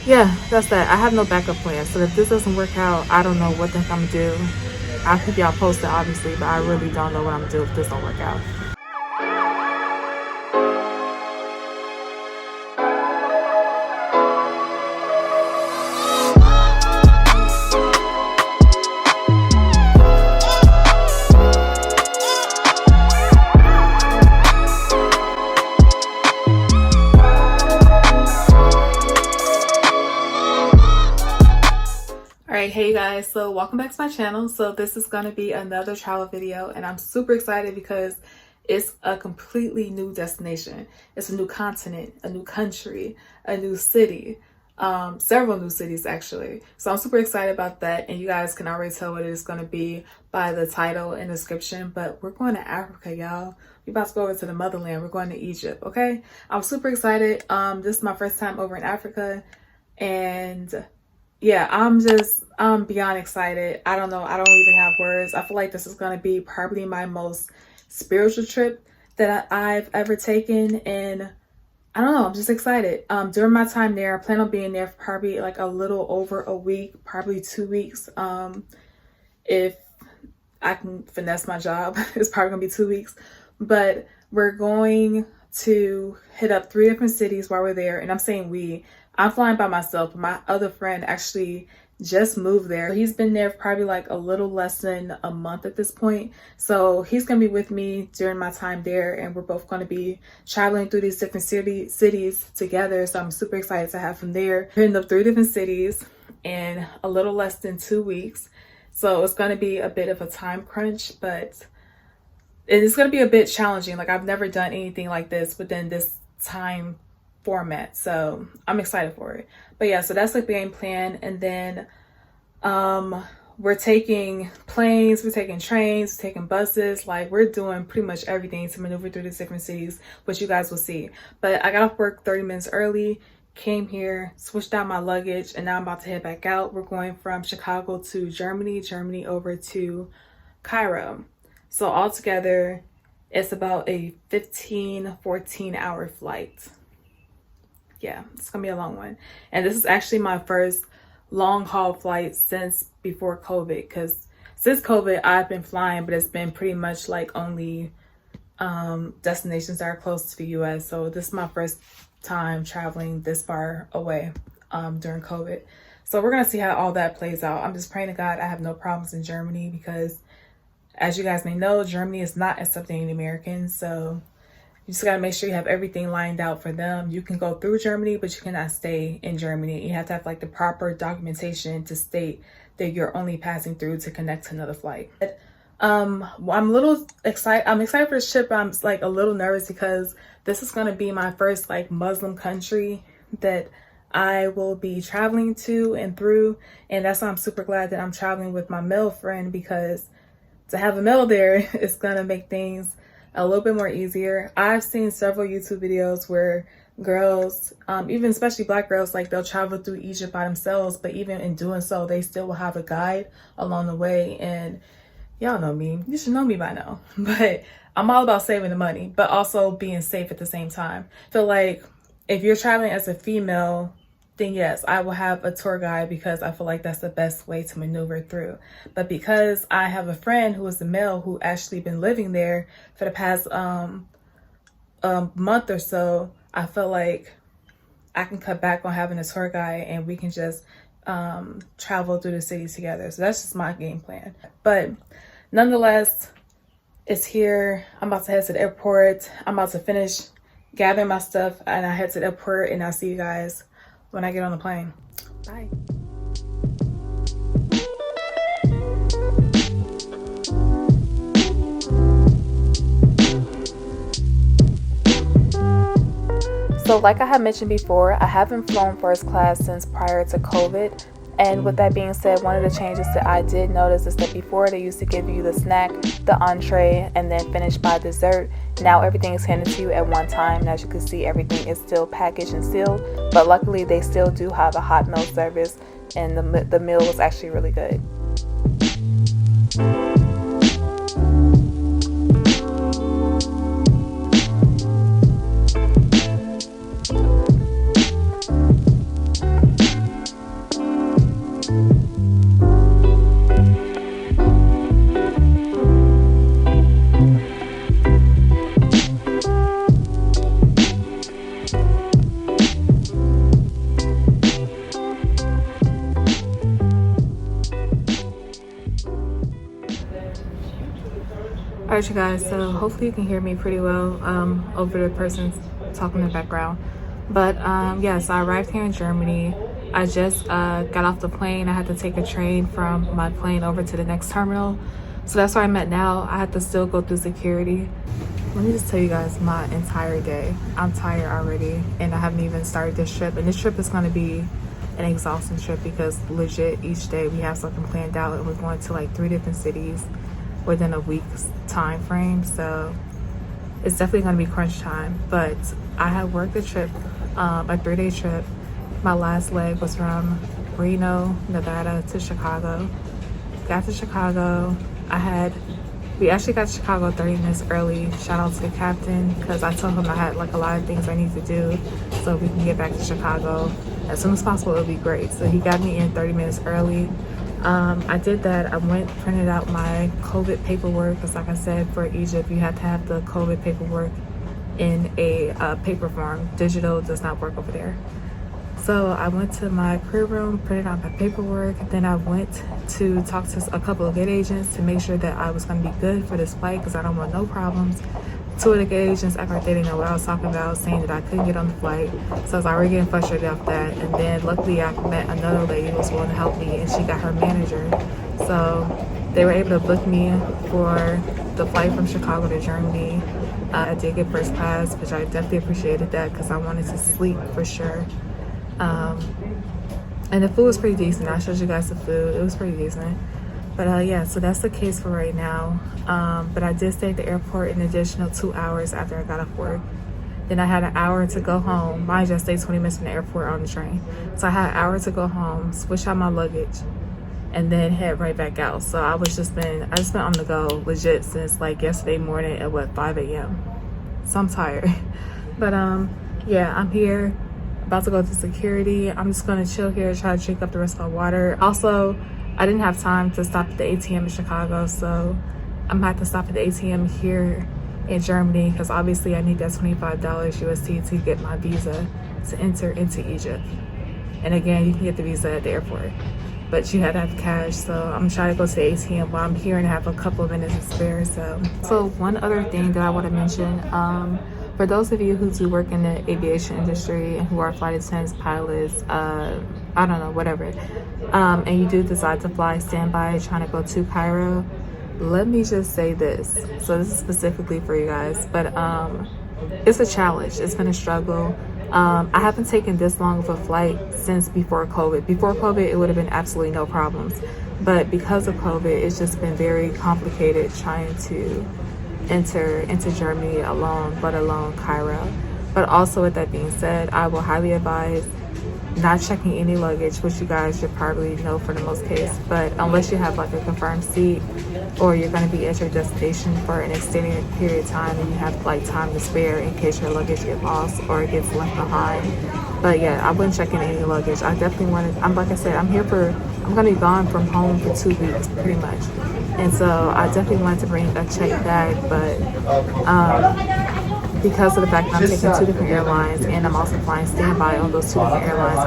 yeah, that's that. I have no backup plan. So if this doesn't work out, I don't know what the heck I'm gonna do. I'll keep y'all posted, obviously, but I really don't know what I'm gonna do if this don't work out. Alright, hey guys, so welcome back to my channel. So this is going to be another travel video, and I'm super excited because it's a completely new destination. It's a new continent, a new country, a new city, several new cities actually. So I'm super excited about that, and you guys can already tell what it is going to be by the title and description. But we're going to Africa, y'all. We're about to go over to the motherland. We're going to Egypt, okay? I'm super excited. This is my first time over in Africa, and yeah, I'm beyond excited. I don't know. I don't even have words. I feel like this is going to be probably my most spiritual trip that I've ever taken. And I don't know. I'm just excited. During my time there, I plan on being there for probably like a little over a week, probably 2 weeks. If I can finesse my job, it's probably gonna be 2 weeks. But we're going to hit up 3 different cities while we're there. And I'm saying I'm flying by myself, but my other friend actually just moved there. He's been there probably like a little less than a month at this point. So he's gonna be with me during my time there, and we're both gonna be traveling through these different cities together. So I'm super excited to have him there. We're hitting up 3 different cities in a little less than 2 weeks. So it's gonna be a bit of a time crunch, but it's gonna be a bit challenging. Like, I've never done anything like this within this time format, so I'm excited for it. But yeah, so that's like the game plan. And then we're taking planes, we're taking trains, we're taking buses. Like, we're doing pretty much everything to maneuver through these different cities, which you guys will see. But I got off work 30 minutes early, came here, switched out my luggage, and now I'm about to head back out. We're going from Chicago to Germany over to Cairo. So altogether it's about a 14 hour flight. Yeah, it's gonna be a long one. And this is actually my first long haul flight since before COVID, because since COVID I've been flying, but it's been pretty much like only destinations that are close to the US. So this is my first time traveling this far away during COVID. So we're gonna see how all that plays out. I'm just praying to God I have no problems in Germany, because as you guys may know, Germany is not accepting any Americans. So you just got to make sure you have everything lined out for them. You can go through Germany, but you cannot stay in Germany. You have to have like the proper documentation to state that you're only passing through to connect to another flight. I'm a little excited. I'm excited for this trip. I'm like a little nervous because this is going to be my first like Muslim country that I will be traveling to and through. And that's why I'm super glad that I'm traveling with my male friend, because to have a male there is going to make things a little bit more easier. I've seen several YouTube videos where girls, even especially Black girls, like they'll travel through Egypt by themselves, but even in doing so, they still will have a guide along the way. And y'all know me, you should know me by now, but I'm all about saving the money, but also being safe at the same time. I feel like if you're traveling as a female, then yes, I will have a tour guide, because I feel like that's the best way to maneuver through. But because I have a friend who is a male who actually been living there for the past month or so, I feel like I can cut back on having a tour guide and we can just travel through the city together. So that's just my game plan. But nonetheless, it's here. I'm about to head to the airport. I'm about to finish gathering my stuff, and I head to the airport, and I'll see you guys when I get on the plane. Bye. So like I had mentioned before, I haven't flown first class since prior to COVID. And with that being said, one of the changes that I did notice is that before they used to give you the snack, the entree, and then finish by dessert. Now everything is handed to you at one time. And as you can see, everything is still packaged and sealed. But luckily, they still do have a hot meal service, and the meal was actually really good. Alright, you guys, so hopefully you can hear me pretty well over the person talking in the background. But yeah, so I arrived here in Germany. I just got off the plane. I had to take a train from my plane over to the next terminal. So that's where I'm at now. I had to still go through security. Let me just tell you guys my entire day. I'm tired already, and I haven't even started this trip. And this trip is going to be an exhausting trip because legit each day we have something planned out, and we're going to like 3 different cities within a week's time frame. So it's definitely going to be crunch time. But I have worked the trip, a 3-day trip. My last leg was from Reno, Nevada to Chicago. Got to Chicago. We actually got to Chicago 30 minutes early. Shout out to the captain, because I told him I had like a lot of things I need to do so we can get back to Chicago as soon as possible. It'll be great. So he got me in 30 minutes early. I did that. I went, printed out my COVID paperwork, because like I said, for Egypt you have to have the COVID paperwork in a paper form. Digital does not work over there. So I went to my career room, printed out my paperwork. Then I went to talk to a couple of gate agents to make sure that I was going to be good for this flight, because I don't want no problems. 2 of the gate agents act like they didn't know what I was talking about, saying that I couldn't get on the flight. So I was already getting frustrated off that. And then luckily I met another lady who was willing to help me, and she got her manager. So they were able to book me for the flight from Chicago to Germany. I did get first class, which I definitely appreciated that, because I wanted to sleep for sure. And the food was pretty decent. I showed you guys the food. It was pretty decent. But yeah, so that's the case for right now. But I did stay at the airport an additional 2 hours after I got off work. Then I had an hour to go home. Mind you, I stayed 20 minutes from the airport on the train. So I had an hour to go home, switch out my luggage, and then head right back out. So I just been on the go legit since like yesterday morning at what, 5 a.m. So I'm tired. But yeah, I'm here. About to go to security. I'm just gonna chill here, try to drink up the rest of my water. Also, I didn't have time to stop at the ATM in Chicago, so I'm gonna have to stop at the ATM here in Germany, because obviously I need that $25 USD to get my visa to enter into Egypt. And again, you can get the visa at the airport, but you have to have cash. So I'm trying to go to the ATM while I'm here and have a couple of minutes to spare. So one other thing that I want to mention, for those of you who do work in the aviation industry and who are flight attendants, pilots, I don't know, whatever, and you do decide to fly standby trying to go to Cairo, let me just say this. So this is specifically for you guys, but it's a challenge. It's been a struggle. I haven't taken this long of a flight since before COVID. Before COVID, it would have been absolutely no problems. But because of COVID, it's just been very complicated trying to enter into Germany alone, let alone Cairo. But also with that being said, I will highly advise not checking any luggage, which you guys should probably know for the most case. But unless you have like a confirmed seat, or you're going to be at your destination for an extended period of time and you have like time to spare in case your luggage gets lost or it gets left behind. But yeah, I wouldn't check in any luggage. I definitely wanted, like I said, I'm going to be gone from home for 2 weeks pretty much. And so I definitely wanted to bring a check bag, but because of the fact that I'm taking 2 different airlines and I'm also flying standby on those 2 different airlines,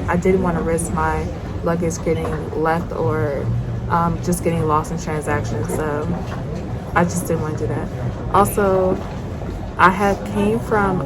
I didn't want to risk my luggage getting left or just getting lost in transactions. So I just didn't want to do that. Also, I came from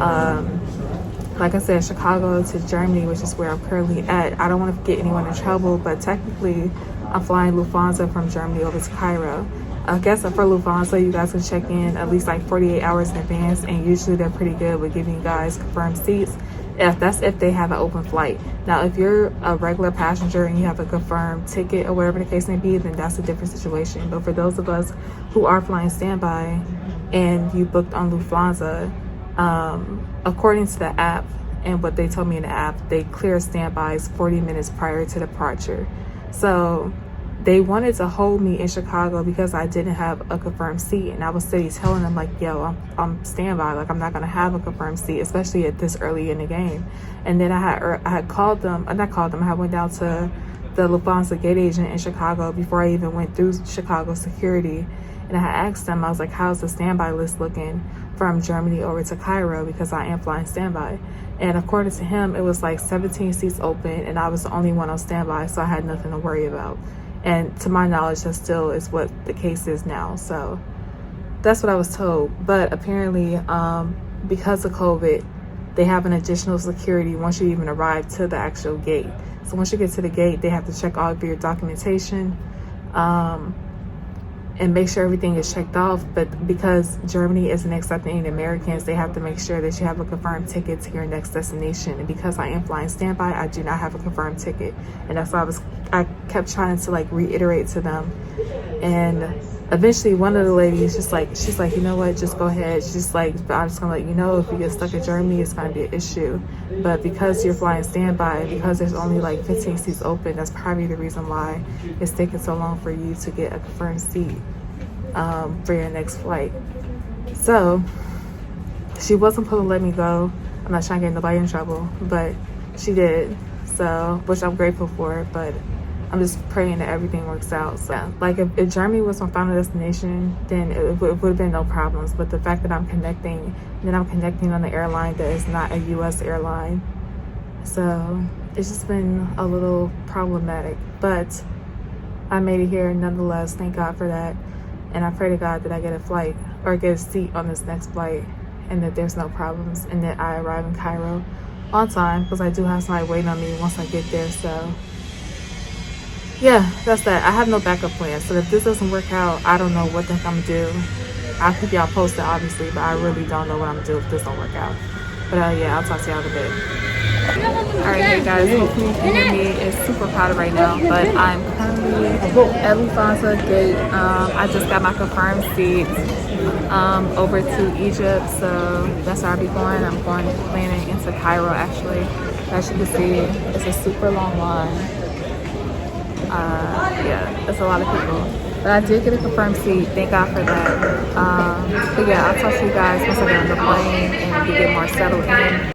like I said, Chicago to Germany, which is where I'm currently at. I don't want to get anyone in trouble, but technically I'm flying Lufthansa from Germany over to Cairo. I guess for Lufthansa, you guys can check in at least like 48 hours in advance, and usually they're pretty good with giving you guys confirmed seats. If they have an open flight. Now, if you're a regular passenger and you have a confirmed ticket or whatever the case may be, then that's a different situation. But for those of us who are flying standby and you booked on Lufthansa, according to the app and what they told me in the app, they clear standbys 40 minutes prior to departure. So they wanted to hold me in Chicago because I didn't have a confirmed seat, and I was steady telling them like, yo, I'm standby, like I'm not gonna have a confirmed seat, especially at this early in the game. And then I had called them, I went down to the Lufthansa gate agent in Chicago before I even went through Chicago security, and I had asked them, I was like, how's the standby list looking from Germany over to Cairo, because I am flying standby. And according to him, it was like 17 seats open and I was the only one on standby, so I had nothing to worry about. And to my knowledge, that still is what the case is now. So That's what I was told. But apparently, because of COVID, they have an additional security once you even arrive to the actual gate. So once you get to the gate, they have to check all of your documentation, and make sure everything is checked off. But because Germany isn't accepting any Americans, they have to make sure that you have a confirmed ticket to your next destination. And because I am flying standby, I do not have a confirmed ticket. And that's why I kept trying to like reiterate to them. And eventually one of the ladies she's like, you know what, just go ahead. She's like, I'm just gonna let you know, if you get stuck in Germany, it's gonna be an issue. But because you're flying standby and because there's only like 15 seats open, that's probably the reason why it's taking so long for you to get a confirmed seat for your next flight. So she wasn't supposed to let me go. I'm not trying to get nobody in trouble, but she did. So, which I'm grateful for, but I'm just praying that everything works out. So, like, if Germany was my final destination, then it would have been no problems. But the fact that I'm connecting on the airline that is not a U.S. airline, so it's just been a little problematic. But I made it here nonetheless. Thank God for that. And I pray to God that I get a flight or get a seat on this next flight, and that there's no problems, and that I arrive in Cairo on time, because I do have somebody waiting on me once I get there. So yeah, that's that. I have no backup plan. So if this doesn't work out, I don't know what the heck I'm gonna do. I'll keep y'all posted, obviously, but I really don't know what I'm gonna do if this don't work out. But yeah, I'll talk to y'all in a bit. Alright, hey guys, hopefully you can hear me. It's super crowded right now, but I'm currently at Lufthansa gate. I just got my confirmed seat over to Egypt, so that's where I'll be going. I'm landing into Cairo, actually. As you can see, it's a super long line. Yeah, that's a lot of people. But I did get a confirmed seat. Thank God for that. But yeah, I'll talk to you guys once I get on the plane and we get more settled in.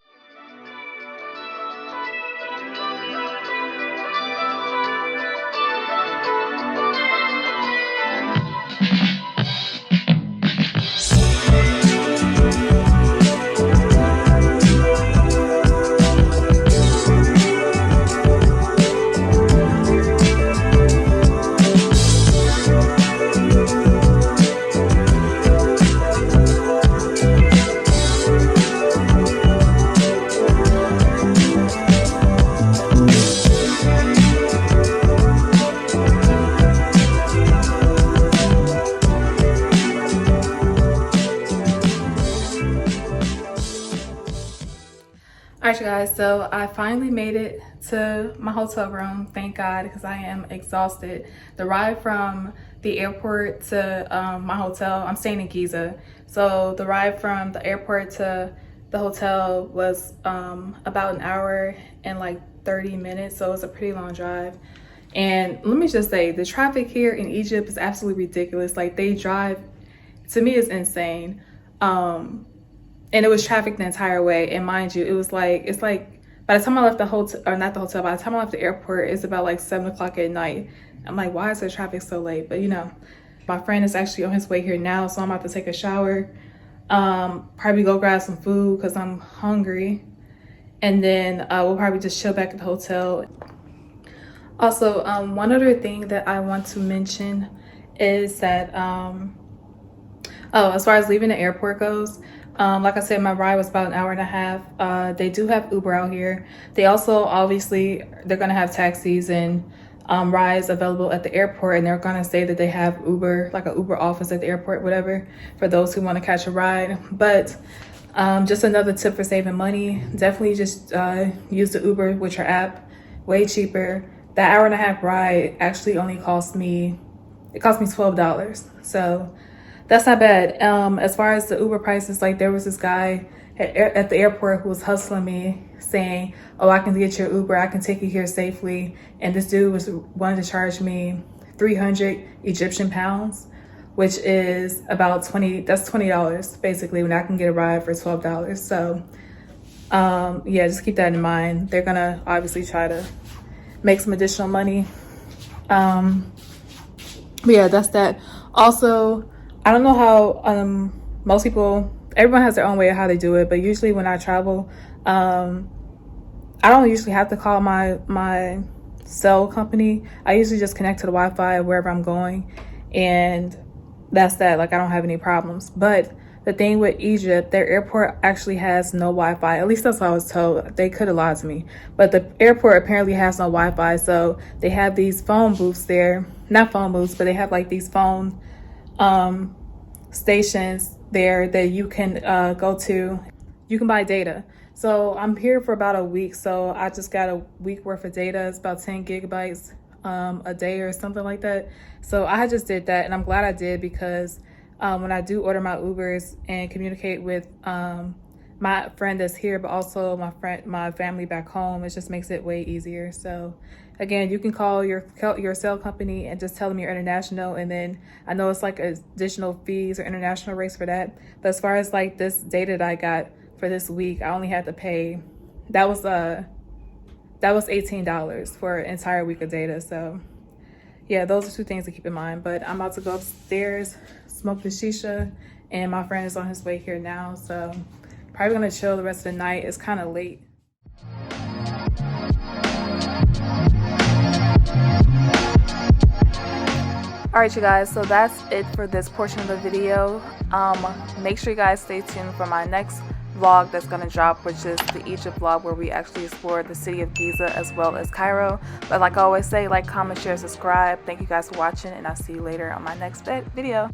Alright, you guys, so I finally made it to my hotel room, thank God, because I am exhausted. The ride from the airport to my hotel, I'm staying in Giza, so the ride from the airport to the hotel was about an hour and like 30 minutes, so it's a pretty long drive. And let me just say, the traffic here in Egypt is absolutely ridiculous. Like, they drive, to me, it's insane. And it was traffic the entire way. And mind you, it's like by the time I left the hotel, or not the hotel, by the time I left the airport, it's about like 7 o'clock at night. I'm like, why is the traffic so late? But you know, my friend is actually on his way here now, so I'm about to take a shower, probably go grab some food because I'm hungry, and then we'll probably just chill back at the hotel. Also, one other thing that I want to mention is that as far as leaving the airport goes, like I said, my ride was about an hour and a half. They do have Uber out here. They also, obviously, they're going to have taxis and rides available at the airport, and they're going to say that they have Uber, like an Uber office at the airport, whatever, for those who want to catch a ride. But just another tip for saving money, definitely just use the Uber with your app, way cheaper. That hour and a half ride actually only cost me $12. So that's not bad. As far as the Uber prices, like, there was this guy at the airport who was hustling me, saying, oh, I can get your Uber, I can take you here safely. And this dude wanted to charge me 300 Egyptian pounds, which is about $20 basically, when I can get a ride for $12. So yeah, just keep that in mind. They're gonna obviously try to make some additional money. But yeah, that's that. Also, I don't know how most people, everyone has their own way of how they do it, but usually when I travel, I don't usually have to call my cell company. I usually just connect to the Wi-Fi wherever I'm going, and that's that. Like, I don't have any problems. But the thing with Egypt, their airport actually has no Wi-Fi. At least that's what I was told. They could have lied to me. But the airport apparently has no Wi-Fi. So they have these phone booths there. Not phone booths, but they have like these phone stations there that you can go to. You can buy data. So I'm here for about a week. So I just got a week worth of data. It's about 10 gigabytes a day or something like that. So I just did that, and I'm glad I did, because when I do order my Ubers and communicate with my friend that's here, but also my family back home, it just makes it way easier. So again, you can call your cell company and just tell them you're international, and then I know it's like additional fees or international rates for that. But as far as like this data that I got for this week, I only had to pay, that was $18 for an entire week of data. So yeah, those are two things to keep in mind. But I'm about to go upstairs, smoke the shisha, and my friend is on his way here now. So probably gonna chill the rest of the night. It's kind of late. All right, you guys, so that's it for this portion of the video. Make sure you guys stay tuned for my next vlog that's going to drop, which is the Egypt vlog, where we actually explore the city of Giza as well as Cairo. But like I always say, like, comment, share, subscribe. Thank you guys for watching, and I'll see you later on my next video.